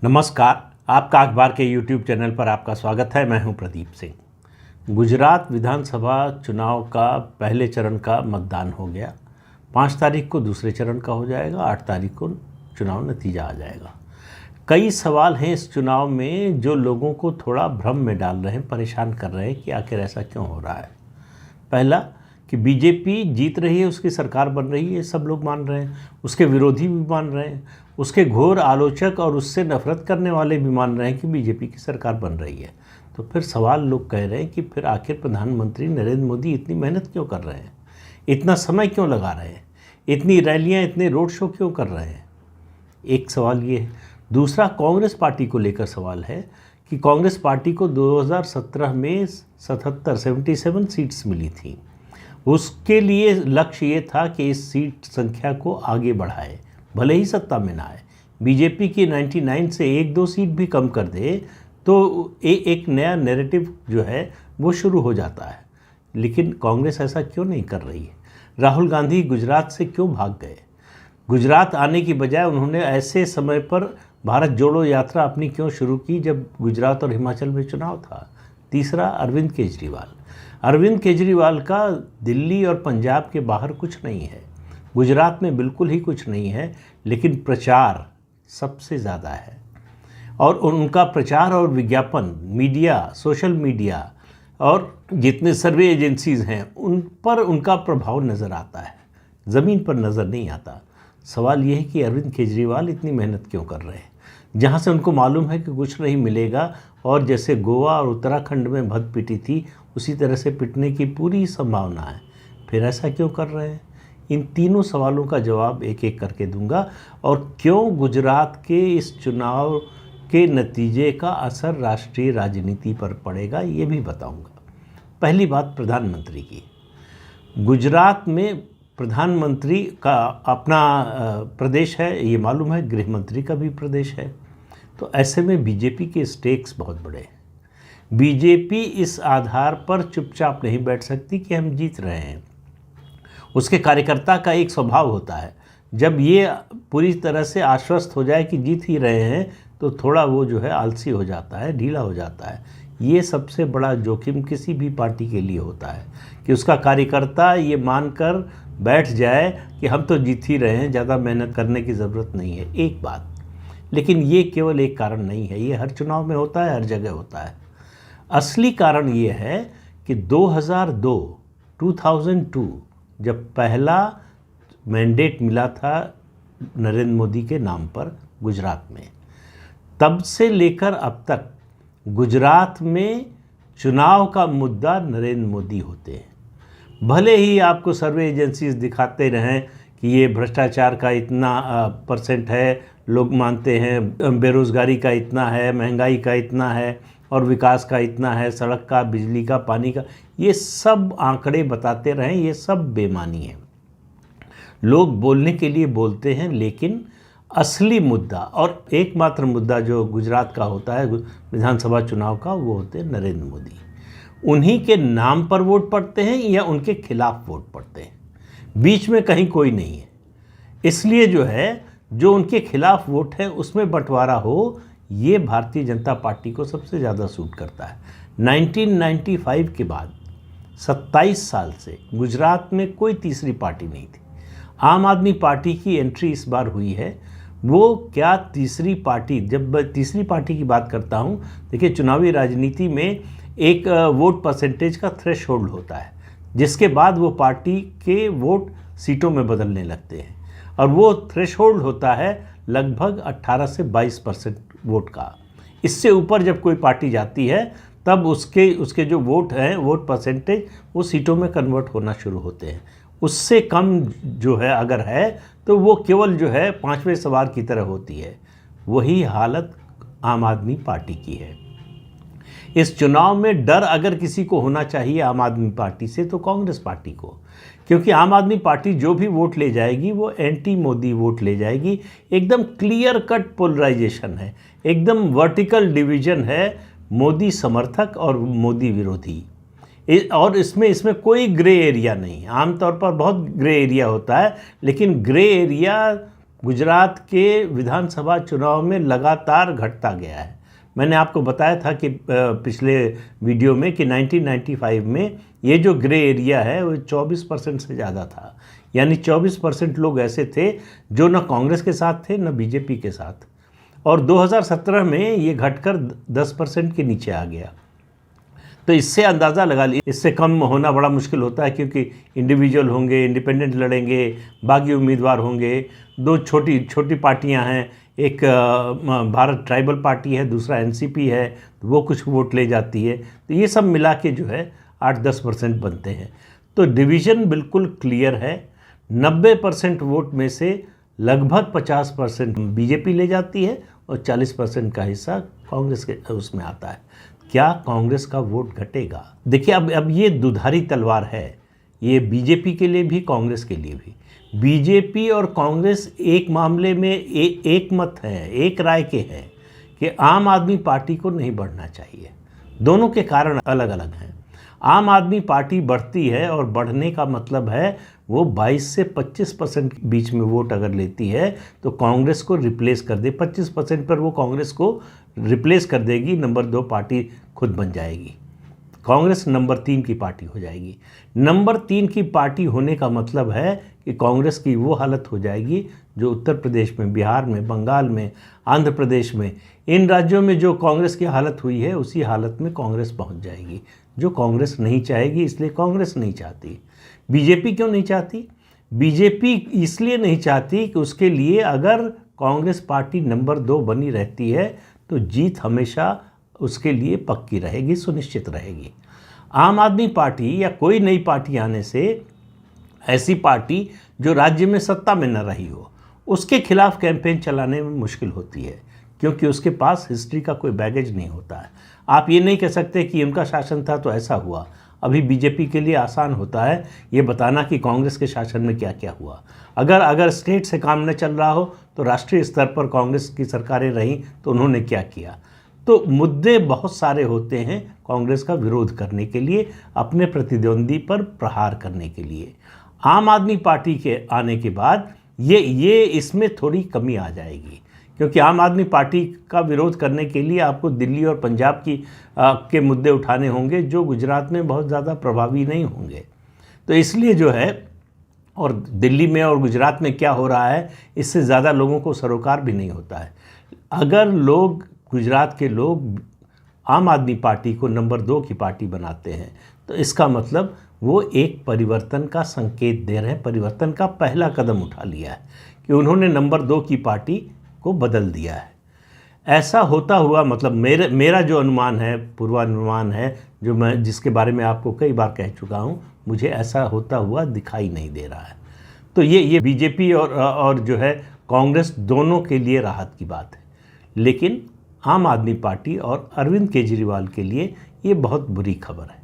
नमस्कार। आपका अखबार के YouTube चैनल पर आपका स्वागत है। मैं हूं प्रदीप सिंह। गुजरात विधानसभा चुनाव का पहले चरण का मतदान हो गया। 5 तारीख को दूसरे चरण का हो जाएगा। 8 तारीख को चुनाव नतीजा आ जाएगा। कई सवाल हैं इस चुनाव में जो लोगों को थोड़ा भ्रम में डाल रहे हैं, परेशान कर रहे हैं कि आखिर ऐसा क्यों हो रहा है। पहला कि बीजेपी जीत रही है, उसकी सरकार बन रही है, सब लोग मान रहे हैं। उसके विरोधी भी मान रहे हैं, उसके घोर आलोचक और उससे नफरत करने वाले भी मान रहे हैं कि बीजेपी की सरकार बन रही है। तो फिर सवाल लोग कह रहे हैं कि फिर आखिर प्रधानमंत्री नरेंद्र मोदी इतनी मेहनत क्यों कर रहे हैं, इतना समय क्यों लगा रहे हैं, इतनी रैलियां, इतने रोड शो क्यों कर रहे हैं। एक सवाल ये है। दूसरा कांग्रेस पार्टी को लेकर सवाल है कि कांग्रेस पार्टी को 2017 में 77 सीट्स मिली थी। उसके लिए लक्ष्य ये था कि इस सीट संख्या को आगे बढ़ाए, भले ही सत्ता में ना आए। बीजेपी की 99 से 1-2 सीट भी कम कर दे तो एक नया नैरेटिव जो है वो शुरू हो जाता है। लेकिन कांग्रेस ऐसा क्यों नहीं कर रही है। राहुल गांधी गुजरात से क्यों भाग गए। गुजरात आने की बजाय उन्होंने ऐसे समय पर भारत जोड़ो यात्रा अपनी क्यों शुरू की जब गुजरात और हिमाचल में चुनाव था। तीसरा अरविंद केजरीवाल का दिल्ली और पंजाब के बाहर कुछ नहीं है, गुजरात में बिल्कुल ही कुछ नहीं है, लेकिन प्रचार सबसे ज़्यादा है। और उनका प्रचार और विज्ञापन मीडिया, सोशल मीडिया और जितने सर्वे एजेंसीज़ हैं उन पर उनका प्रभाव नज़र आता है, ज़मीन पर नज़र नहीं आता। सवाल यह है कि अरविंद केजरीवाल इतनी मेहनत क्यों कर रहे हैं जहाँ से उनको मालूम है कि कुछ नहीं मिलेगा, और जैसे गोवा और उत्तराखंड में भद पिटी थी उसी तरह से पिटने की पूरी संभावना है। फिर ऐसा क्यों कर रहे हैं। इन तीनों सवालों का जवाब एक एक करके दूंगा, और क्यों गुजरात के इस चुनाव के नतीजे का असर राष्ट्रीय राजनीति पर पड़ेगा ये भी बताऊंगा। पहली बात प्रधानमंत्री की। गुजरात में प्रधानमंत्री का अपना प्रदेश है, ये मालूम है, गृह मंत्री का भी प्रदेश है। तो ऐसे में बीजेपी के स्टेक्स बहुत बड़े हैं। बीजेपी इस आधार पर चुपचाप नहीं बैठ सकती कि हम जीत रहे हैं। उसके कार्यकर्ता का एक स्वभाव होता है, जब ये पूरी तरह से आश्वस्त हो जाए कि जीत ही रहे हैं तो थोड़ा वो जो है आलसी हो जाता है, ढीला हो जाता है। ये सबसे बड़ा जोखिम किसी भी पार्टी के लिए होता है कि उसका कार्यकर्ता ये मानकर बैठ जाए कि हम तो जीत ही रहे हैं, ज़्यादा मेहनत करने की ज़रूरत नहीं है। एक बात, लेकिन ये केवल एक कारण नहीं है, ये हर चुनाव में होता है, हर जगह होता है। असली कारण ये है कि 2002 जब पहला मैंडेट मिला था नरेंद्र मोदी के नाम पर गुजरात में, तब से लेकर अब तक गुजरात में चुनाव का मुद्दा नरेंद्र मोदी होते हैं। भले ही आपको सर्वे एजेंसीज दिखाते रहें कि ये भ्रष्टाचार का इतना % है, लोग मानते हैं, बेरोज़गारी का इतना है, महंगाई का इतना है और विकास का इतना है, सड़क का, बिजली का, पानी का, ये सब आंकड़े बताते रहें, ये सब बेमानी है। लोग बोलने के लिए बोलते हैं, लेकिन असली मुद्दा और एकमात्र मुद्दा जो गुजरात का होता है विधानसभा चुनाव का, वो होते हैं नरेंद्र मोदी। उन्हीं के नाम पर वोट पड़ते हैं या उनके खिलाफ वोट पड़ते हैं, बीच में कहीं कोई नहीं है। इसलिए जो है, जो उनके खिलाफ वोट है उसमें बंटवारा हो, ये भारतीय जनता पार्टी को सबसे ज़्यादा सूट करता है। 1995 के बाद 27 साल से गुजरात में कोई तीसरी पार्टी नहीं थी। आम आदमी पार्टी की एंट्री इस बार हुई है। वो क्या तीसरी पार्टी, जब तीसरी पार्टी की बात करता हूँ, देखिए चुनावी राजनीति में एक वोट परसेंटेज का थ्रेशोल्ड होता है, जिसके बाद वो पार्टी के वोट सीटों में बदलने लगते हैं, और वो थ्रेशोल्ड होता है लगभग 18 से 22% वोट का। इससे ऊपर जब कोई पार्टी जाती है तब उसके जो वोट हैं, वोट परसेंटेज, वो सीटों में कन्वर्ट होना शुरू होते हैं। उससे कम जो है अगर है तो वो केवल जो है 5वें सवार की तरह होती है। वही हालत आम आदमी पार्टी की है। इस चुनाव में डर अगर किसी को होना चाहिए आम आदमी पार्टी से तो कांग्रेस पार्टी को, क्योंकि आम आदमी पार्टी जो भी वोट ले जाएगी वो एंटी मोदी वोट ले जाएगी। एकदम क्लियर कट पोलराइजेशन है, एकदम वर्टिकल डिवीजन है, मोदी समर्थक और मोदी विरोधी। और इसमें कोई ग्रे एरिया नहीं है। आमतौर पर बहुत ग्रे एरिया होता है, लेकिन ग्रे एरिया गुजरात के विधानसभा चुनाव में लगातार घटता गया है। मैंने आपको बताया था कि पिछले वीडियो में कि 1995 में ये जो ग्रे एरिया है वो 24% से ज़्यादा था, यानी 24% लोग ऐसे थे जो न कांग्रेस के साथ थे न बीजेपी के साथ, और 2017 में ये घटकर 10% के नीचे आ गया। तो इससे अंदाज़ा लगा लीजिए, इससे कम होना बड़ा मुश्किल होता है, क्योंकि इंडिविजुअल होंगे, इंडिपेंडेंट लड़ेंगे, बागी उम्मीदवार होंगे, दो छोटी छोटी पार्टियां हैं, एक भारत ट्राइबल पार्टी है, दूसरा एनसीपी है, वो कुछ वोट ले जाती है, तो ये सब मिला के जो है 8-10% बनते हैं। तो डिवीज़न बिल्कुल क्लियर है। 90% वोट में से लगभग 50% बीजेपी ले जाती है और 40% का हिस्सा कांग्रेस के उसमें आता है। क्या कांग्रेस का वोट घटेगा? देखिए, अब ये दुधारी तलवार है, ये बीजेपी के लिए भी कांग्रेस के लिए भी। बीजेपी और कांग्रेस एक मामले में एक मत है, एक राय के हैं कि आम आदमी पार्टी को नहीं बढ़ना चाहिए। दोनों के कारण अलग अलग हैं। आम आदमी पार्टी बढ़ती है और बढ़ने का मतलब है वो 22 से 25% बीच में वोट अगर लेती है तो कांग्रेस को रिप्लेस कर दे। 25% पर वो कांग्रेस को रिप्लेस कर देगी, नंबर 2 पार्टी खुद बन जाएगी। कांग्रेस नंबर 3 की पार्टी हो जाएगी। नंबर 3 की पार्टी होने का मतलब है कि कांग्रेस की वो हालत हो जाएगी जो उत्तर प्रदेश में, बिहार में, बंगाल में, आंध्र प्रदेश में, इन राज्यों में जो कांग्रेस की हालत हुई है उसी हालत में कांग्रेस पहुंच जाएगी, जो कांग्रेस नहीं चाहेगी। इसलिए कांग्रेस नहीं चाहती। बीजेपी क्यों नहीं चाहती? बीजेपी इसलिए नहीं चाहती कि उसके लिए अगर कांग्रेस पार्टी नंबर 2 बनी रहती है तो जीत हमेशा उसके लिए पक्की रहेगी, सुनिश्चित रहेगी। आम आदमी पार्टी या कोई नई पार्टी आने से ऐसी पार्टी जो राज्य में सत्ता में न रही हो, उसके खिलाफ कैंपेन चलाने में मुश्किल होती है, क्योंकि उसके पास हिस्ट्री का कोई बैगेज नहीं होता है। आप ये नहीं कह सकते कि उनका शासन था तो ऐसा हुआ। अभी बीजेपी के लिए आसान होता है ये बताना कि कांग्रेस के शासन में क्या क्या हुआ। अगर स्टेट से काम न चल रहा हो तो राष्ट्रीय स्तर पर कांग्रेस की सरकारें रहीं तो उन्होंने क्या किया। तो मुद्दे बहुत सारे होते हैं कांग्रेस का विरोध करने के लिए, अपने प्रतिद्वंदी पर प्रहार करने के लिए। आम आदमी पार्टी के आने के बाद ये इसमें थोड़ी कमी आ जाएगी, क्योंकि आम आदमी पार्टी का विरोध करने के लिए आपको दिल्ली और पंजाब के मुद्दे उठाने होंगे जो गुजरात में बहुत ज़्यादा प्रभावी नहीं होंगे। तो इसलिए जो है, और दिल्ली में और गुजरात में क्या हो रहा है इससे ज़्यादा लोगों को सरोकार भी नहीं होता है। अगर गुजरात के लोग आम आदमी पार्टी को नंबर 2 की पार्टी बनाते हैं तो इसका मतलब वो एक परिवर्तन का संकेत दे रहे हैं, परिवर्तन का पहला कदम उठा लिया है कि उन्होंने नंबर 2 की पार्टी को बदल दिया है। ऐसा होता हुआ, मतलब मेरा जो अनुमान है, पूर्वानुमान है, जिसके बारे में आपको कई बार कह चुका हूँ, मुझे ऐसा होता हुआ दिखाई नहीं दे रहा है। तो ये बीजेपी और जो है कांग्रेस दोनों के लिए राहत की बात है, लेकिन आम आदमी पार्टी और अरविंद केजरीवाल के लिए ये बहुत बुरी खबर है।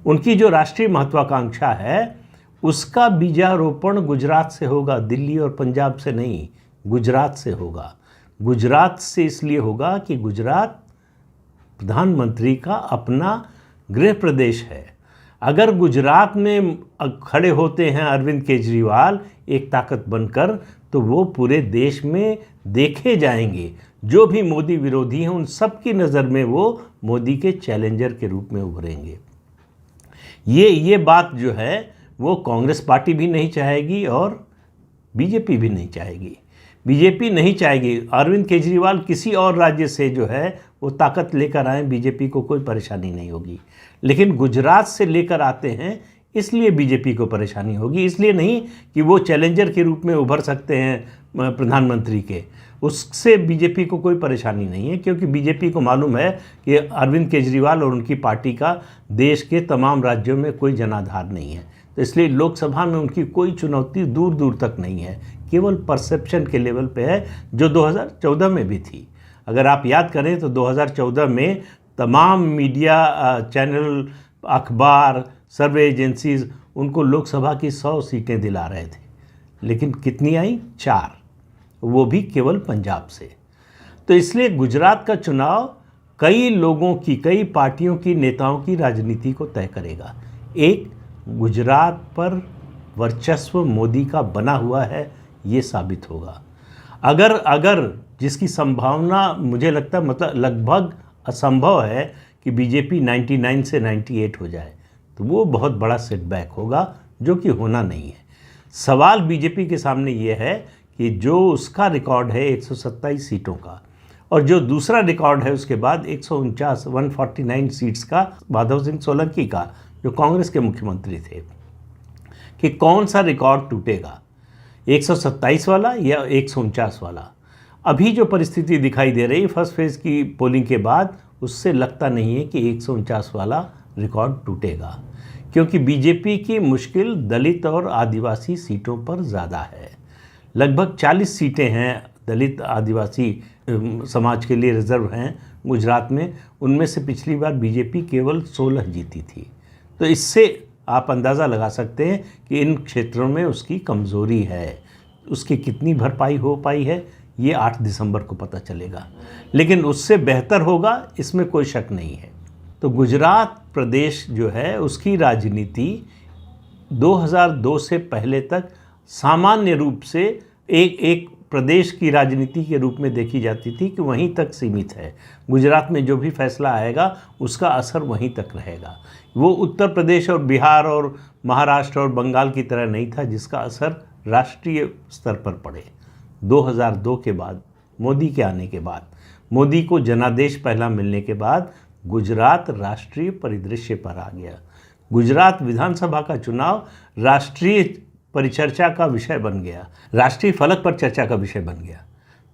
उनकी जो राष्ट्रीय महत्वाकांक्षा है उसका बीजारोपण गुजरात से होगा, दिल्ली और पंजाब से नहीं, गुजरात से होगा। गुजरात से इसलिए होगा कि गुजरात प्रधानमंत्री का अपना गृह प्रदेश है। अगर गुजरात में खड़े होते हैं अरविंद केजरीवाल एक ताकत बनकर, तो वो पूरे देश में देखे जाएंगे। जो भी मोदी विरोधी हैं उन सब की नज़र में वो मोदी के चैलेंजर के रूप में उभरेंगे। ये बात जो है वो कांग्रेस पार्टी भी नहीं चाहेगी और बीजेपी भी नहीं चाहेगी। बीजेपी नहीं चाहेगी अरविंद केजरीवाल किसी और राज्य से जो है वो ताकत लेकर आए, बीजेपी को कोई परेशानी नहीं होगी। लेकिन गुजरात से लेकर आते हैं इसलिए बीजेपी को परेशानी होगी। इसलिए नहीं कि वो चैलेंजर के रूप में उभर सकते हैं प्रधानमंत्री के, उससे बीजेपी को कोई परेशानी नहीं है, क्योंकि बीजेपी को मालूम है कि अरविंद केजरीवाल और उनकी पार्टी का देश के तमाम राज्यों में कोई जनाधार नहीं है। तो इसलिए लोकसभा में उनकी कोई चुनौती दूर दूर तक नहीं है, केवल परसेप्शन के लेवल पे है, जो 2014 में भी थी। अगर आप याद करें तो 2014 में तमाम मीडिया चैनल, अखबार, सर्वे एजेंसीज उनको लोकसभा की 100 सीटें दिला रहे थे, लेकिन कितनी आई? 4, वो भी केवल पंजाब से। तो इसलिए गुजरात का चुनाव कई लोगों की, कई पार्टियों की नेताओं की राजनीति को तय करेगा। एक, गुजरात पर वर्चस्व मोदी का बना हुआ है, ये साबित होगा। अगर अगर जिसकी संभावना मुझे लगता है मतलब लगभग असंभव है कि बीजेपी 99 से 98 हो जाए, तो वो बहुत बड़ा सेटबैक होगा, जो कि होना नहीं है। सवाल बीजेपी के सामने ये है कि जो उसका रिकॉर्ड है 127 सीटों का, और जो दूसरा रिकॉर्ड है उसके बाद 149 सीट्स का माधव सिंह सोलंकी का, जो कांग्रेस के मुख्यमंत्री थे, कि कौन सा रिकॉर्ड टूटेगा, 127 वाला या 149 वाला। अभी जो परिस्थिति दिखाई दे रही है फर्स्ट फेज की पोलिंग के बाद, उससे लगता नहीं है कि 149 वाला रिकॉर्ड टूटेगा, क्योंकि बीजेपी की मुश्किल दलित और आदिवासी सीटों पर ज़्यादा है। लगभग 40 सीटें हैं दलित आदिवासी समाज के लिए रिजर्व हैं गुजरात में, उनमें से पिछली बार बीजेपी केवल 16 जीती थी। तो इससे आप अंदाज़ा लगा सकते हैं कि इन क्षेत्रों में उसकी कमज़ोरी है। उसकी कितनी भरपाई हो पाई है ये 8 दिसंबर को पता चलेगा, लेकिन उससे बेहतर होगा इसमें कोई शक नहीं है। तो गुजरात प्रदेश जो है उसकी राजनीति 2002 से पहले तक सामान्य रूप से एक प्रदेश की राजनीति के रूप में देखी जाती थी कि वहीं तक सीमित है। गुजरात में जो भी फैसला आएगा उसका असर वहीं तक रहेगा। वो उत्तर प्रदेश और बिहार और महाराष्ट्र और बंगाल की तरह नहीं था जिसका असर राष्ट्रीय स्तर पर पड़े। 2002 के बाद, मोदी के आने के बाद, मोदी को जनादेश पहला मिलने के बाद गुजरात राष्ट्रीय परिदृश्य पर आ गया। गुजरात विधानसभा का चुनाव राष्ट्रीय परिचर्चा का विषय बन गया, राष्ट्रीय फलक पर चर्चा का विषय बन गया।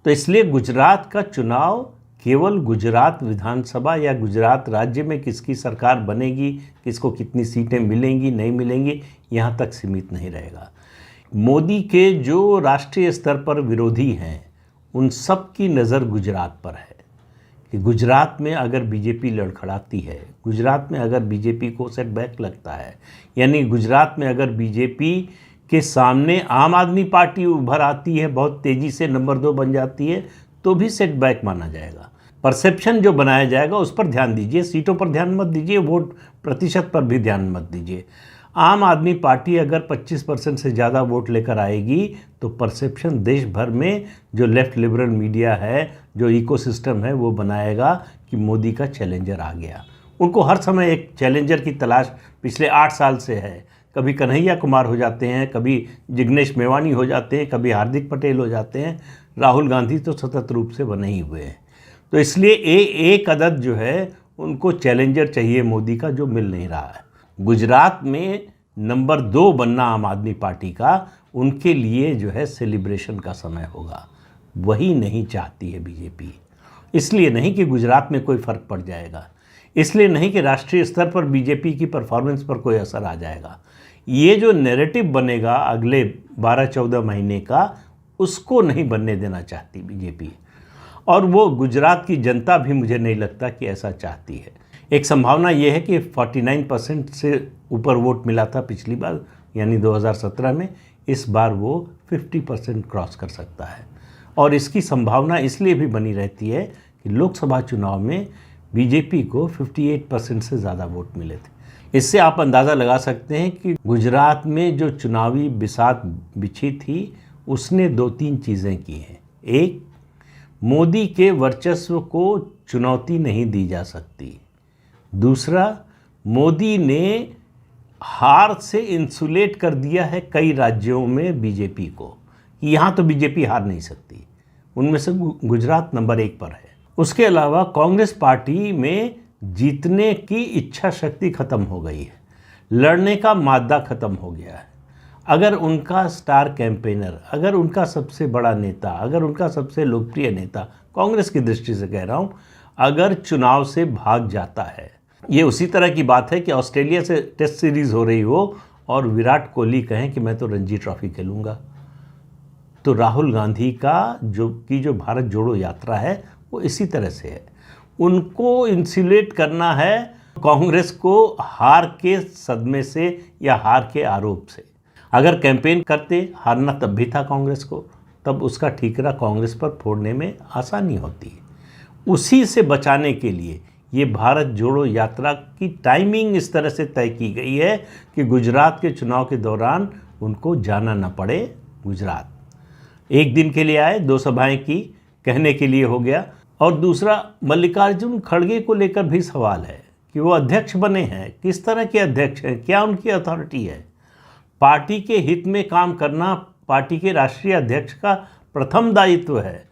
तो इसलिए गुजरात का चुनाव केवल गुजरात विधानसभा या गुजरात राज्य में किसकी सरकार बनेगी, किसको कितनी सीटें मिलेंगी नहीं मिलेंगी, यहाँ तक सीमित नहीं रहेगा। मोदी के जो राष्ट्रीय स्तर पर विरोधी हैं उन सब की नज़र गुजरात पर है कि गुजरात में अगर बीजेपी लड़खड़ाती है, गुजरात में अगर बीजेपी को सेटबैक लगता है, यानी गुजरात में अगर बीजेपी के सामने आम आदमी पार्टी उभर आती है, बहुत तेज़ी से नंबर 2 बन जाती है, तो भी सेटबैक माना जाएगा। परसेप्शन जो बनाया जाएगा उस पर ध्यान दीजिए, सीटों पर ध्यान मत दीजिए, वोट प्रतिशत पर भी ध्यान मत दीजिए। आम आदमी पार्टी अगर 25% से ज़्यादा वोट लेकर आएगी तो परसेप्शन देश भर में जो लेफ्ट लिबरल मीडिया है, जो इकोसिस्टम है, वो बनाएगा कि मोदी का चैलेंजर आ गया। उनको हर समय एक चैलेंजर की तलाश पिछले 8 साल से है। कभी कन्हैया कुमार हो जाते हैं, कभी जिग्नेश मेवानी हो जाते हैं, कभी हार्दिक पटेल हो जाते हैं, राहुल गांधी तो सतत रूप से बने ही हुए हैं। तो इसलिए एक अदद जो है उनको चैलेंजर चाहिए मोदी का, जो मिल नहीं रहा है। गुजरात में नंबर 2 बनना आम आदमी पार्टी का उनके लिए जो है सेलिब्रेशन का समय होगा, वही नहीं चाहती है बीजेपी। इसलिए नहीं कि गुजरात में कोई फ़र्क पड़ जाएगा, इसलिए नहीं कि राष्ट्रीय स्तर पर बीजेपी की परफॉर्मेंस पर कोई असर आ जाएगा। ये जो नैरेटिव बनेगा अगले 12-14 महीने का, उसको नहीं बनने देना चाहती बीजेपी, और वो गुजरात की जनता भी मुझे नहीं लगता कि ऐसा चाहती है। एक संभावना ये है कि 49% से ऊपर वोट मिला था पिछली बार, यानी 2017 में, इस बार वो 50% क्रॉस कर सकता है। और इसकी संभावना इसलिए भी बनी रहती है कि लोकसभा चुनाव में बीजेपी को 58% से ज़्यादा वोट मिले थे। इससे आप अंदाज़ा लगा सकते हैं कि गुजरात में जो चुनावी बिसात बिछी थी उसने 2-3 चीज़ें की हैं। एक, मोदी के वर्चस्व को चुनौती नहीं दी जा सकती। दूसरा, मोदी ने हार से इंसुलेट कर दिया है कई राज्यों में बीजेपी को, यहाँ तो बीजेपी हार नहीं सकती। उनमें से गुजरात नंबर 1 पर है। उसके अलावा कांग्रेस पार्टी में जीतने की इच्छा शक्ति खत्म हो गई है, लड़ने का मादा खत्म हो गया है। अगर उनका स्टार कैंपेनर, अगर उनका सबसे बड़ा नेता, अगर उनका सबसे लोकप्रिय नेता, कांग्रेस की दृष्टि से कह रहा हूँ, अगर चुनाव से भाग जाता है, ये उसी तरह की बात है कि ऑस्ट्रेलिया से टेस्ट सीरीज़ हो रही हो और विराट कोहली कहें कि मैं तो रणजी ट्रॉफी खेलूँगा। तो राहुल गांधी का जो भारत जोड़ो यात्रा है वो इसी तरह से है। उनको इंसुलेट करना है कांग्रेस को हार के सदमे से या हार के आरोप से। अगर कैंपेन करते, हारना तब भी था कांग्रेस को, तब उसका ठीकरा कांग्रेस पर फोड़ने में आसानी होती है। उसी से बचाने के लिए ये भारत जोड़ो यात्रा की टाइमिंग इस तरह से तय की गई है कि गुजरात के चुनाव के दौरान उनको जाना न पड़े गुजरात। एक दिन के लिए आए, 2 सभाएं की, कहने के लिए हो गया। और दूसरा, मल्लिकार्जुन खड़गे को लेकर भी सवाल है कि वो अध्यक्ष बने हैं, किस तरह के अध्यक्ष हैं, क्या उनकी अथॉरिटी है। पार्टी के हित में काम करना पार्टी के राष्ट्रीय अध्यक्ष का प्रथम दायित्व है।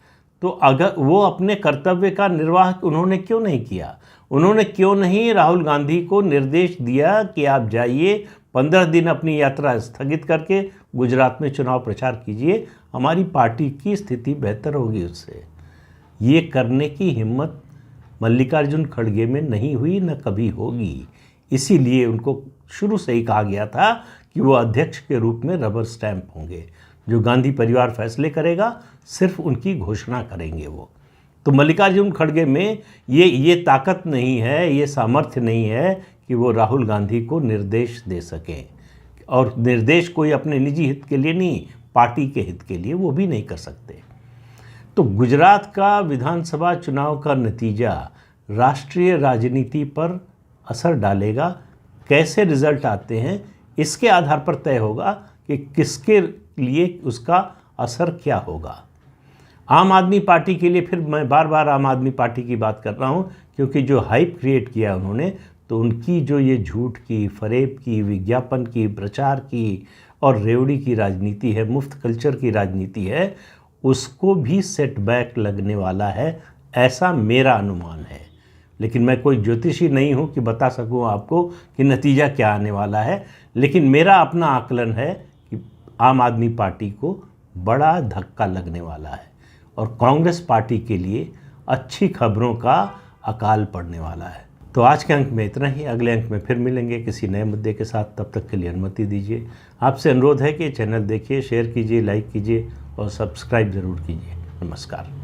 तो अगर वो अपने कर्तव्य का निर्वाह उन्होंने क्यों नहीं किया? उन्होंने क्यों नहीं राहुल गांधी को निर्देश दिया कि आप जाइए, 15 दिन अपनी यात्रा स्थगित करके गुजरात में चुनाव प्रचार कीजिए, हमारी पार्टी की स्थिति बेहतर होगी उससे। ये करने की हिम्मत मल्लिकार्जुन खड़गे में नहीं हुई, न कभी होगी। इसीलिए उनको शुरू से ही कहा गया था कि वो अध्यक्ष के रूप में रबर स्टैंप होंगे, जो गांधी परिवार फैसले करेगा, सिर्फ उनकी घोषणा करेंगे वो। तो मल्लिकार्जुन खड़गे में ये ताकत नहीं है, ये सामर्थ्य नहीं है कि वो राहुल गांधी को निर्देश दे सकें, और निर्देश कोई अपने निजी हित के लिए नहीं, पार्टी के हित के लिए वो भी नहीं कर सकते। तो गुजरात का विधानसभा चुनाव का नतीजा राष्ट्रीय राजनीति पर असर डालेगा। कैसे रिजल्ट आते हैं इसके आधार पर तय होगा कि किसके लिए उसका असर क्या होगा। आम आदमी पार्टी के लिए, फिर मैं बार बार आम आदमी पार्टी की बात कर रहा हूँ क्योंकि जो हाइप क्रिएट किया उन्होंने, तो उनकी जो ये झूठ की, फरेब की, विज्ञापन की, प्रचार की और रेवड़ी की राजनीति है, मुफ्त कल्चर की राजनीति है, उसको भी सेटबैक लगने वाला है, ऐसा मेरा अनुमान है। लेकिन मैं कोई ज्योतिषी नहीं हूँ कि बता सकूँ आपको कि नतीजा क्या आने वाला है। लेकिन मेरा अपना आकलन है कि आम आदमी पार्टी को बड़ा धक्का लगने वाला है और कांग्रेस पार्टी के लिए अच्छी खबरों का अकाल पड़ने वाला है। तो आज के अंक में इतना ही। अगले अंक में फिर मिलेंगे किसी नए मुद्दे के साथ। तब तक के लिए अनुमति दीजिए। आपसे अनुरोध है कि चैनल देखिए, शेयर कीजिए, लाइक कीजिए और सब्सक्राइब ज़रूर कीजिए। नमस्कार।